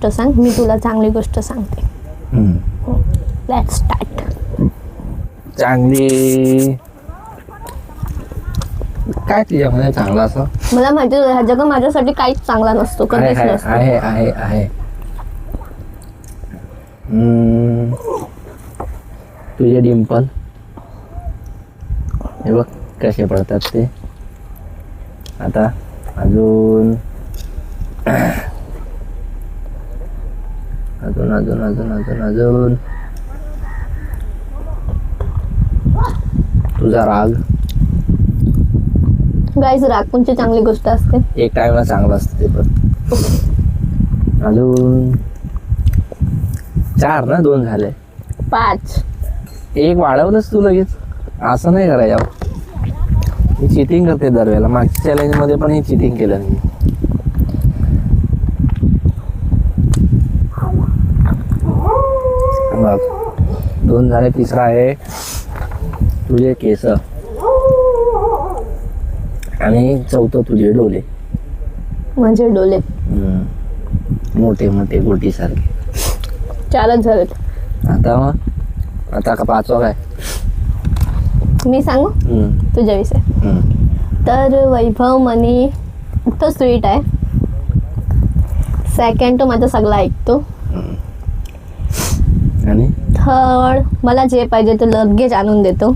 गोष्ट सांग, मी तुला चांगली गोष्ट सांगते. Let's start. चांगली काय तुझ्यामध्ये चांगला असं? मला माहिती ह्या जगा माझ्यासाठी काहीच चांगला नसतो, कधीच नसतो. आहे आहे आहे. तुझे डिंपल हे बघ कसे पडतात ते. आता अजून अजून अजून अजून अजून अजून तुझा राग. गाईज, राग कोणची चांगली गोष्ट असते? एक टाइमला चांगलं असतं ते पण. अजून 4 ना, 2 झाले. 5. एक वाढवलंच तू लगेच. असं नाही करायचं. ही चिटिंग करते दरवेळेला. मागच्या चॅलेंज मध्ये पण ही चिटिंग केलं मी. बघ 2 झाले. तिसरा आहे तुझे केस आणि चौथं तुझे डोले. माझे डोले मोठे मोठे गोटी सारखे. 4च झालेत. आता का 5वा काय? मी सांगू तुझ्या विषय. तर वैभव मनी तो स्वीट आहे. सेकंड तो माझा सगळा ऐकतो. आणि थर्ड मला जे पाहिजे ते लगेच आणून देतो.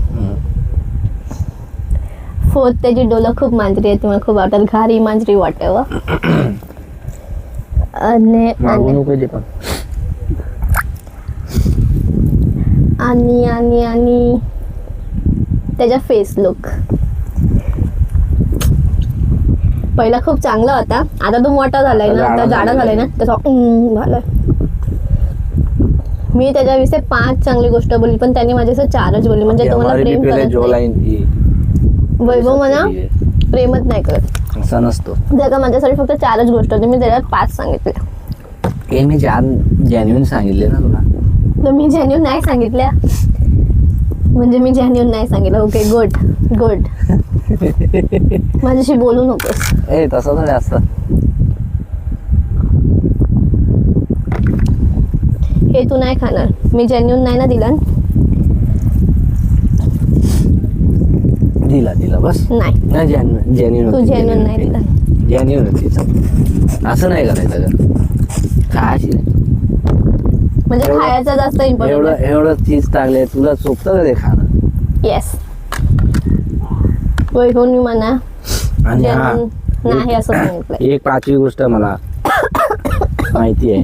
फोर्थ त्याची डोलं खूप मांजरी आहे, मला खूप आवडतात. घारी मांजरी वाटेवर. आणि आणि आणि आणि त्याचा फेस लुक पहिला खूप चांगला होता. आता तो मोठा झालाय ना, आता जाडा झालाय ना, त्याचा झालाय. मी त्याच्याविषयी 5 चांगली गोष्ट बोलली, पण त्यांनी माझ्याशी 4च बोलली. म्हणजे तुम्हाला प्रेम करत नाही. वैभव मला प्रेमच नाही करत. असं नसतो. जर का माझ्यासाठी फक्त 4च गोष्ट होती, मी त्याच्यात 5 सांगितले. हे मी जेन्युइन सांगितले ना तुला. तर मी जेन्युइन नाही सांगितल्या. म्हणजे मी जेन्युइन नाही सांगितलं. Okay, good good. माझ्याशी बोलू नकोस. ए तसं नाही असतं. हे तू नाही खाणार. मी जेन्युइन नाही ना दिला. दिला बस. नाही जेन्युइन. तू जेन्युइन नाही दिला. जेन्युइन होती. असं नाही करायचं. खायची म्हणजे खायचं जास्त इम्पॉर्टंट. एवढं चीज टाकले तुला चोपतं का ते खाणं? येस. वैभवनी म्हणा आणि नाही असं सांगितलं. एक 5वी गोष्ट मला माहिती आहे.